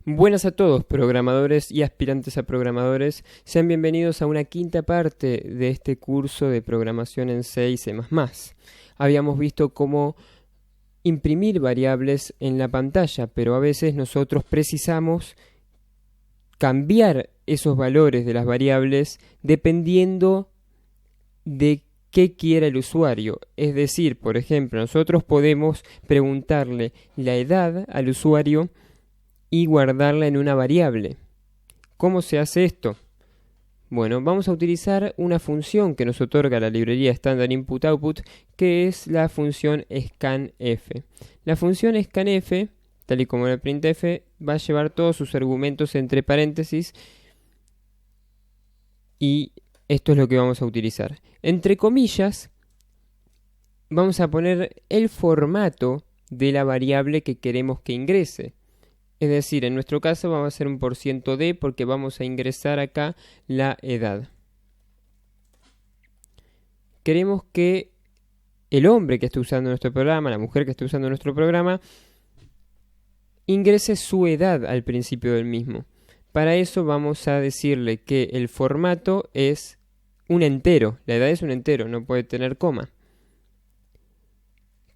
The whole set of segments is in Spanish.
Buenas a todos, programadores y aspirantes a programadores. Sean bienvenidos a una quinta parte de este curso de programación en C y C++. Habíamos visto cómo imprimir variables en la pantalla, pero a veces nosotros precisamos cambiar esos valores de las variables dependiendo de qué quiera el usuario. Es decir, por ejemplo, nosotros podemos preguntarle la edad al usuario y guardarla en una variable. ¿Cómo se hace esto? Bueno, vamos a utilizar una función que nos otorga la librería Standard Input Output, que es la función scanf. La función scanf, tal y como en el printf, va a llevar todos sus argumentos entre paréntesis y esto es lo que vamos a utilizar. Entre comillas, vamos a poner el formato de la variable que queremos que ingrese. Es decir, en nuestro caso vamos a hacer un %d porque vamos a ingresar acá la edad. Queremos que el hombre que esté usando nuestro programa, la mujer que esté usando nuestro programa, ingrese su edad al principio del mismo. Para eso vamos a decirle que el formato es un entero. La edad es un entero, no puede tener coma.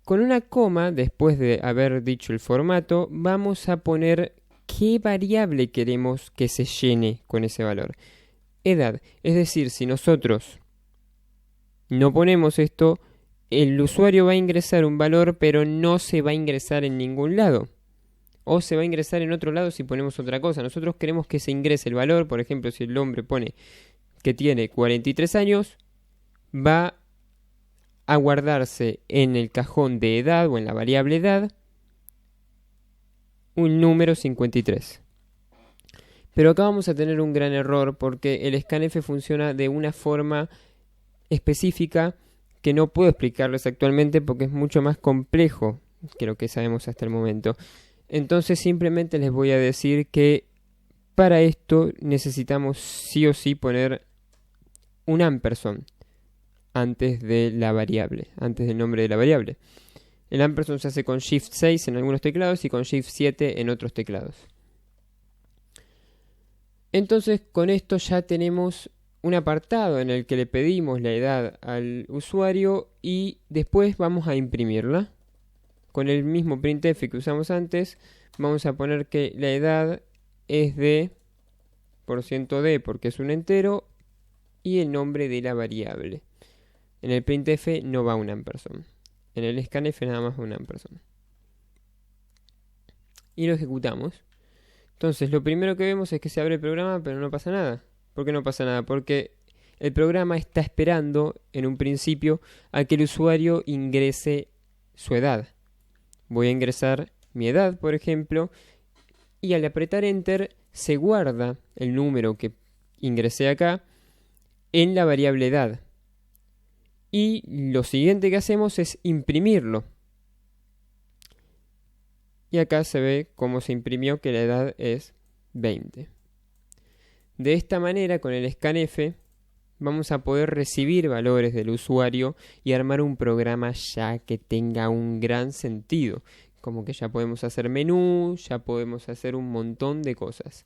Con una coma, después de haber dicho el formato, vamos a poner qué variable queremos que se llene con ese valor. Edad. Es decir, si nosotros no ponemos esto, el usuario va a ingresar un valor, pero no se va a ingresar en ningún lado. O se va a ingresar en otro lado si ponemos otra cosa. Nosotros queremos que se ingrese el valor. Por ejemplo, si el hombre pone que tiene 43 años, va a guardarse en el cajón de edad o en la variable edad un número 53. Pero acá vamos a tener un gran error porque el scanf funciona de una forma específica que no puedo explicarles actualmente porque es mucho más complejo que lo que sabemos hasta el momento. Entonces simplemente les voy a decir que para esto necesitamos sí o sí poner un ampersand antes de la variable, antes del nombre de la variable. El ampersand se hace con Shift 6 en algunos teclados y con Shift 7 en otros teclados. Entonces con esto ya tenemos un apartado en el que le pedimos la edad al usuario y después vamos a imprimirla. Con el mismo printf que usamos antes, vamos a poner que la edad es de %d porque es un entero y el nombre de la variable. En el printf no va un ampersand. En el scanf nada más va un ampersand. Y lo ejecutamos. Entonces lo primero que vemos es que se abre el programa, pero no pasa nada. ¿Por qué no pasa nada? Porque el programa está esperando en un principio a que el usuario ingrese su edad. Voy a ingresar mi edad, por ejemplo, y al apretar Enter se guarda el número que ingresé acá en la variable edad. Y lo siguiente que hacemos es imprimirlo. Y acá se ve cómo se imprimió que la edad es 20. De esta manera, con el scanf, vamos a poder recibir valores del usuario y armar un programa ya que tenga un gran sentido. Como que ya podemos hacer menú, ya podemos hacer un montón de cosas.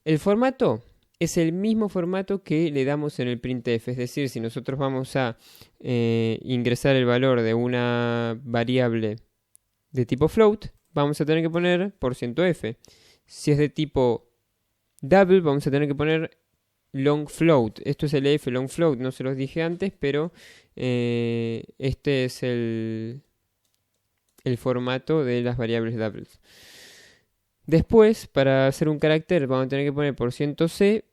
El formato es el mismo formato que le damos en el printf, es decir, si nosotros vamos a ingresar el valor de una variable de tipo float, vamos a tener que poner %f. Si es de tipo double, vamos a tener que poner long float. Esto es el f long float, no se los dije antes, pero este es el formato de las variables doubles. Después, para hacer un carácter, vamos a tener que poner %c.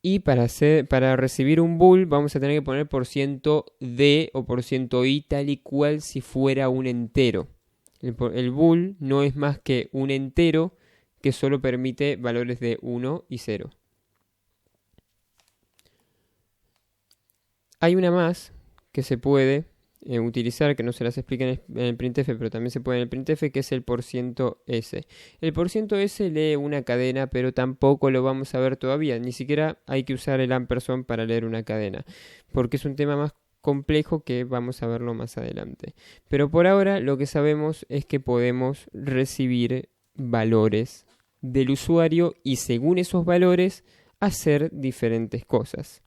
Y para recibir un bool vamos a tener que poner %d o %i tal y cual si fuera un entero. El bool no es más que un entero que solo permite valores de 1 y 0. Hay una más que se puede utilizar, que no se las explica en el printf, pero también se puede en el printf, que es el %s. El %s lee una cadena, pero tampoco lo vamos a ver todavía. Ni siquiera hay que usar el ampersand para leer una cadena, porque es un tema más complejo que vamos a verlo más adelante. Pero por ahora lo que sabemos es que podemos recibir valores del usuario y según esos valores hacer diferentes cosas.